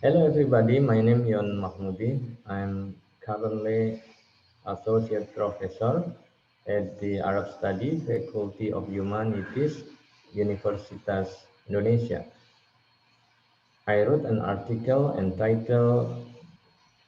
Hello everybody, my name is Yon Machmudi. I'm currently Associate Professor at the Arab Study Faculty of Humanities, Universitas Indonesia. I wrote an article entitled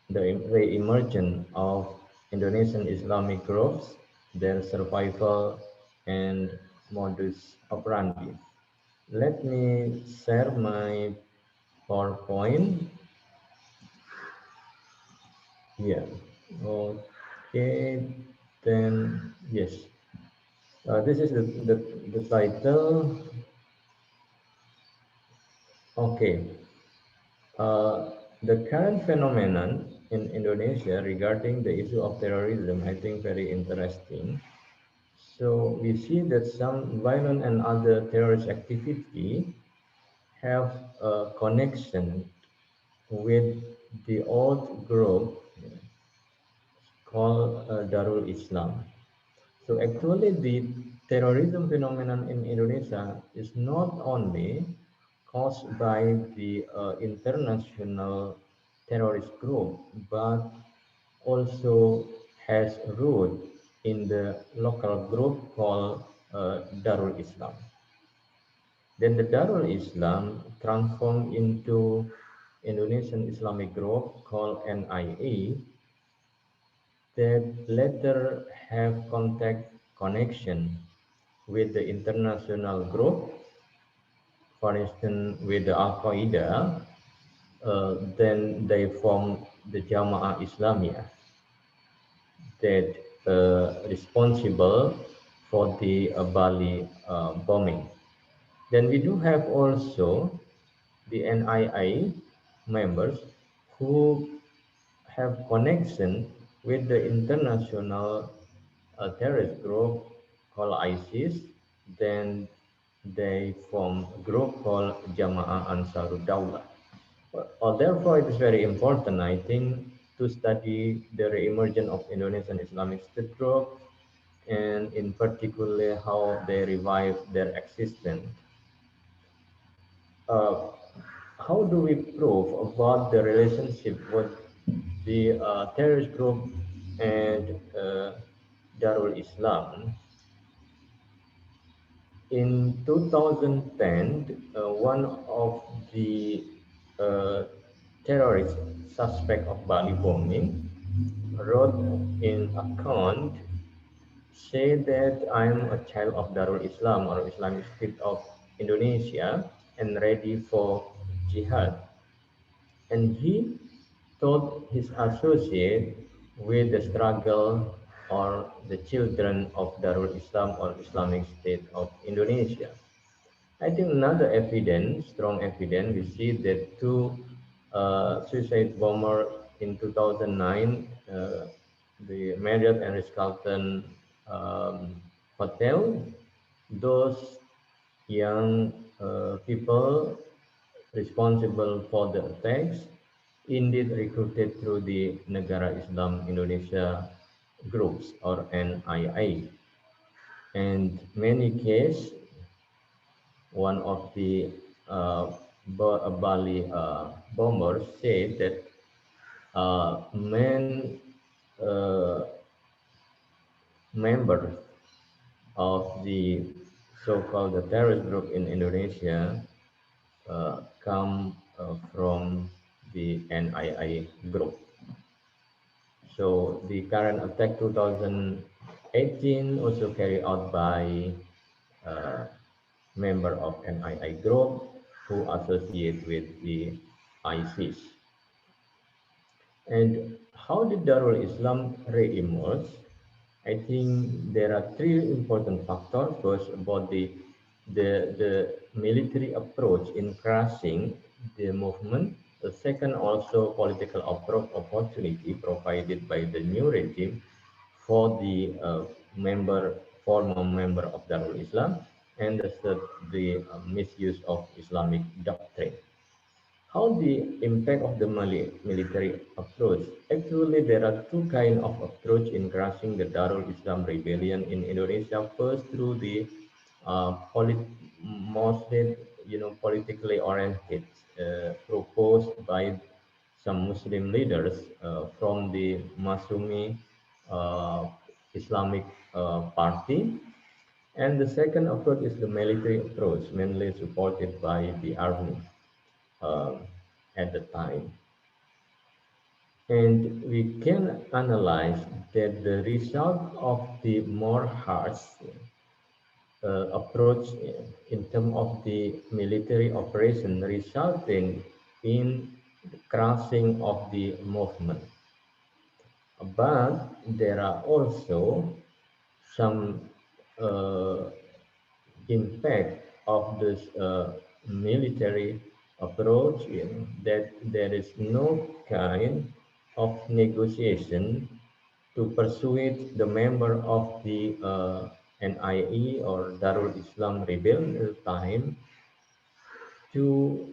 The Re-emergence of Indonesian Islamic Groups, Their Survival and Modus Operandi. Let me share my PowerPoint here. Okay, then yes. This is the title. Okay. The current phenomenon in Indonesia regarding the issue of terrorism, I think very interesting. So we see that some violent and other terrorist activity have a connection with the old group called Darul Islam. So actually the terrorism phenomenon in Indonesia is not only caused by the international terrorist group, but also has root in the local group called Darul Islam. Then the Darul Islam transformed into Indonesian Islamic group called NII that later have contact connection with the international group, for instance, with the Al Qaeda, then they form the Jama'ah Islamiyah that responsible for the Bali bombing. Then we do have also the NII members who have connection with the international terrorist group called ISIS. Then they form a group called Jama'ah Ansarud Daulah. Therefore, it is very important, I think, to study the re-emergence of Indonesian Islamic State group and in particular how they revive their existence. Uh, how do we prove about the relationship with the terrorist group and Darul Islam? In 2010, one of the uh, terrorist suspect of Bali bombing wrote in account say that I'm a child of Darul Islam or Islamic State of Indonesia and ready for jihad. And he told his associate with the struggle or the children of Darul Islam or Islamic State of Indonesia. I think another evidence, strong evidence, we see that two suicide bomber in 2009, the Marriott and Ritz-Carlton hotel, those young people responsible for the attacks indeed recruited through the Negara Islam Indonesia groups or NII. And many cases, one of the Bali bombers said that main uh, members of the so-called the terrorist group in Indonesia come from the NII group. So the current attack 2018 also carried out by uh, member of NII group who associate with the ISIS. And how did Darul Islam re-emerge? I think there are three important factors. First, about the military approach in crushing the movement. The second, also political opportunity provided by the new regime for the former member of Darul Islam, and the third, the misuse of Islamic doctrine. How the impact of the military approach? Actually, there are two kinds of approach in crushing the Darul Islam rebellion in Indonesia. First, through the mostly, politically oriented proposed by some Muslim leaders from the Masumi uh, Islamic Party. And the second approach is the military approach, mainly supported by the army uh, at the time. And we can analyze that the result of the more harsh approach in terms of the military operation resulting in the crushing of the movement. But there are also some uh, impact of this military approach in that there is no kind of negotiation to persuade the member of the NIE or Darul Islam rebellion at the time to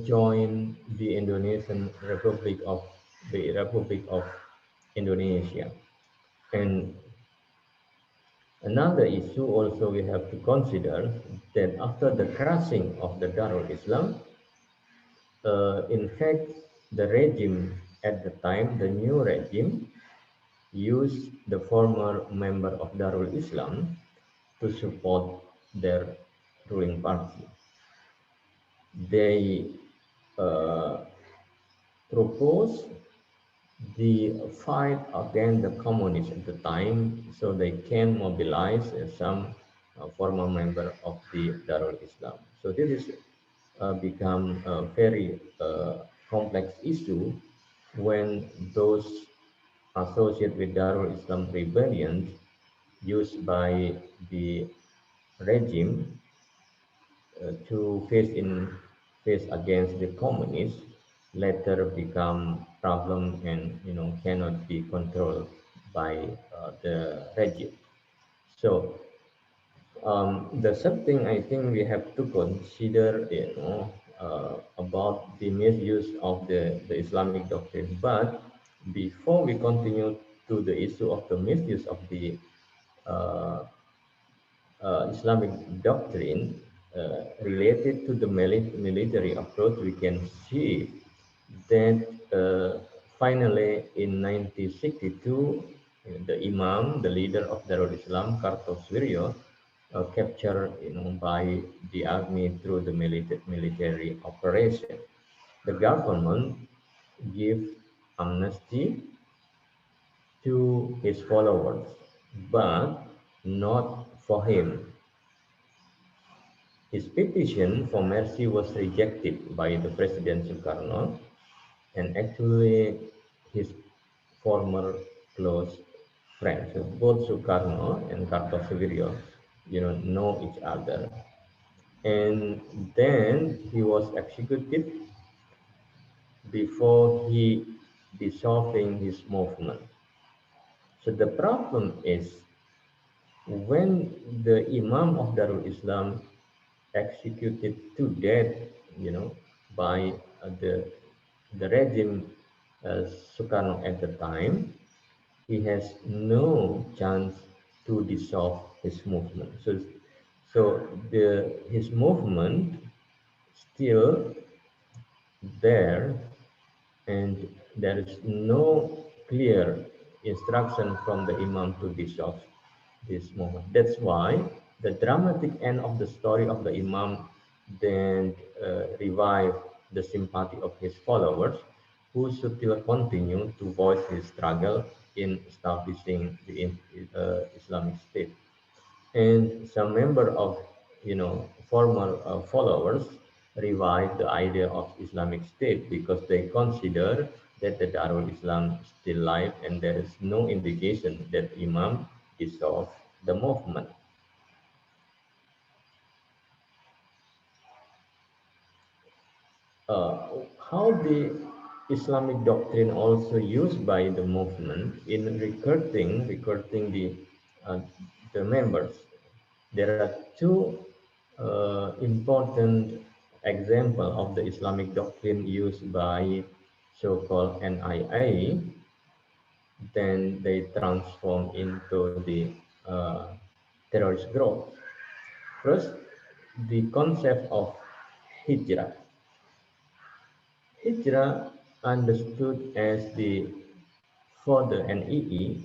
join the Republic of Indonesia. And another issue also we have to consider that after the crushing of the Darul Islam, in fact, the regime at the time, the new regime, used the former member of Darul Islam to support their ruling party. They uh, proposed the fight against the communists at the time so they can mobilize some former member of the Darul Islam. So this is become a very complex issue when those associated with Darul Islam rebellion used by the regime to face against the communists later become problem and cannot be controlled by the regime. So the third thing I think we have to consider, about the misuse of the Islamic doctrine. But before we continue to the issue of the misuse of the uh, Islamic doctrine related to the military approach, we can see that finally in 1962, the Imam, the leader of Darul Islam, Kartosuwiryo, captured by the army through the military operation. The government give amnesty to his followers, but not for him. His petition for mercy was rejected by the President Sukarno, and actually his former close friends, so both Sukarno and Kartosuwiryo, know each other. And then he was executed before he dissolving his movement. So the problem is when the Imam of Darul Islam executed to death, by the regime Sukarno at the time, he has no chance to dissolve his movement. So his movement still there, and there is no clear instruction from the Imam to dissolve this movement. That's why the dramatic end of the story of the Imam then revive the sympathy of his followers, who still continue to voice his struggle in establishing the Islamic State. And some member of former followers revived the idea of Islamic State because they consider that the Darul Islam is still alive and there is no indication that Imam dissolved the movement. How the Islamic doctrine also used by the movement in recruiting uh, the members. There are two important examples of the Islamic doctrine used by so-called NIA. Then they transform into the uh, terrorist group. First, the concept of hijrah. Hijrah, understood as the further NII,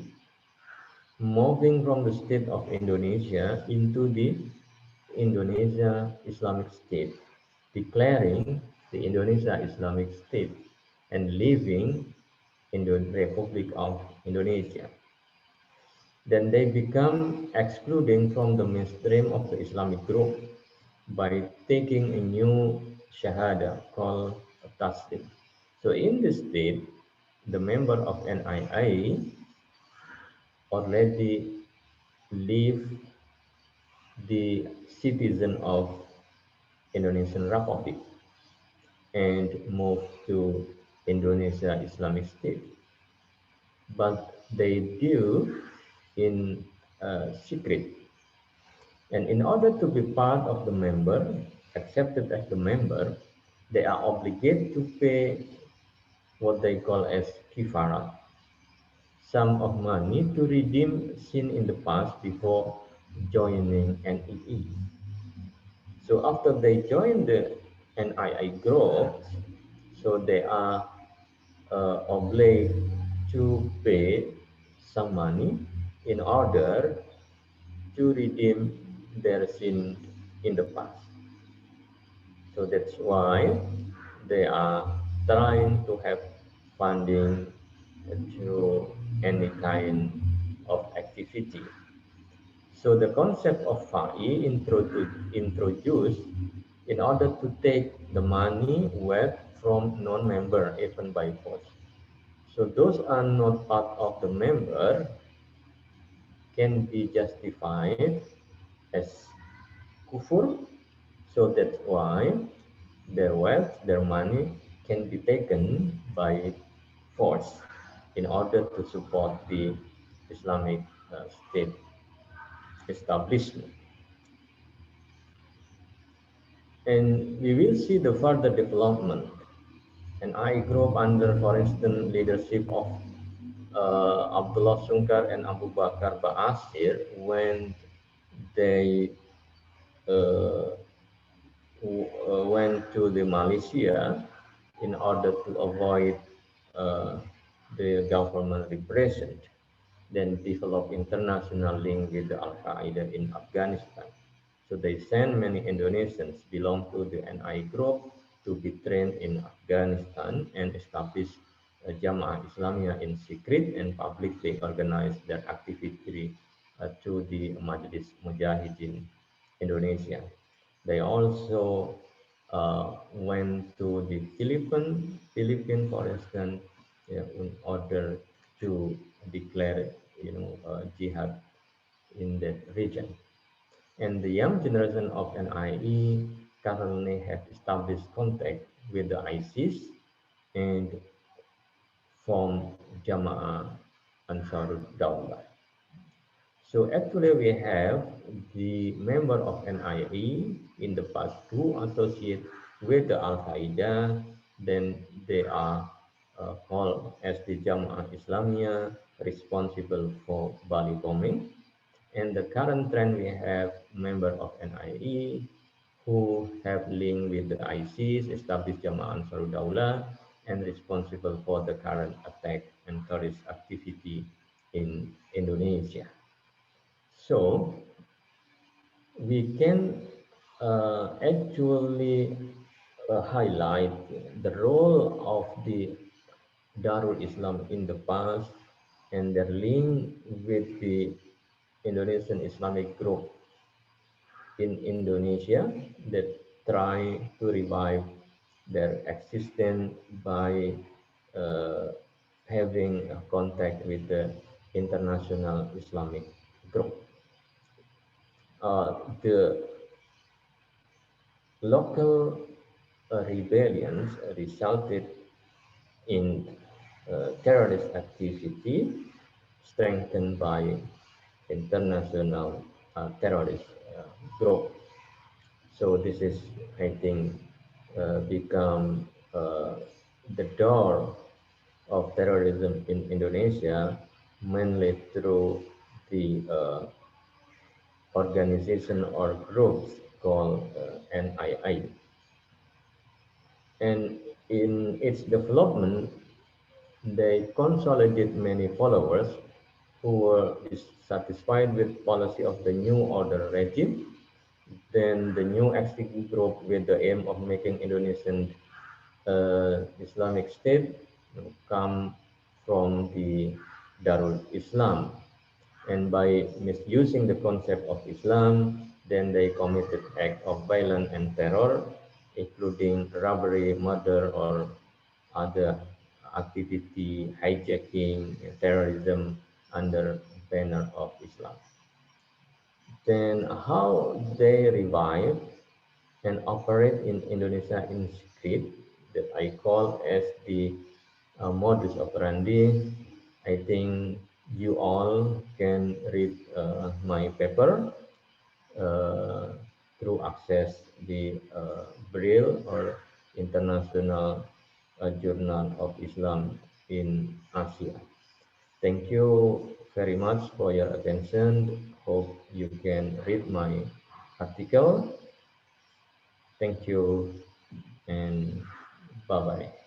moving from the state of Indonesia into the Indonesia Islamic State, declaring the Indonesia Islamic State and leaving in the Republic of Indonesia. Then they become excluding from the mainstream of the Islamic group by taking a new shahada called taslim. So in this state, the member of NII already leave the citizen of Indonesian Republic and move to Indonesia Islamic State. But they do in secret. And in order to be part of the member, accepted as the member, they are obligated to pay what they call as kifarat, sum of money to redeem sin in the past before joining NII. So after they join the NII group, so they are obliged to pay some money in order to redeem their sin in the past. So that's why they are trying to have funding through any kind of activity. So the concept of FAI introduced in order to take the money wealth from non-member even by force. So those are not part of the member can be justified as kufur. So that's why their wealth, their money can be taken by force in order to support the Islamic State establishment. And we will see the further development. And I grew up under, for instance, leadership of Abdullah Sungkar and Abu Bakar Ba'asir when they uh, went to the Malaysia in order to avoid uh, the government repression, then develop international link with the Al Qaeda in Afghanistan. So they sent many Indonesians belong to the NI group to be trained in Afghanistan and establish Jamaah Islamiyah in secret and publicly organize their activity to the Majlis Mujahidin Indonesia. They also went to the Philippines, for instance, yeah, in order to declare, jihad in that region. And the young generation of NIE currently have established contact with the ISIS and form Jama'ah Ansarud Daulah. So actually we have the member of NIE in the past who associate with the Al-Qaeda, then they are called as the Jama'ah Islamiyah responsible for Bali bombing. And the current trend we have member of NIE who have link with the ISIS, established Jama'ah Ansarud Daulah, and responsible for the current attack and terrorist activity in Indonesia. So we can actually highlight the role of the Darul Islam in the past and their link with the Indonesian Islamic group in Indonesia that try to revive their existence by uh, having a contact with the international Islamic group. The local rebellions resulted in terrorist activity strengthened by international terrorist group. So this is, I think, become the door of terrorism in Indonesia, mainly through the organization or groups called NII. And In its development, they consolidate many followers who were dissatisfied with policy of the new order regime. Then the new executive group with the aim of making Indonesian Islamic State come from the Darul Islam. And by misusing the concept of Islam, then they committed acts of violence and terror, including robbery, murder, or other activity, hijacking, terrorism under banner of Islam. Then how they revive and operate in Indonesia in secret that I call as the modus operandi. I think you all can read my paper uh, through access the Braille or International Journal of Islam in Asia. Thank you very much for your attention. Hope you can read my article. Thank you and bye bye.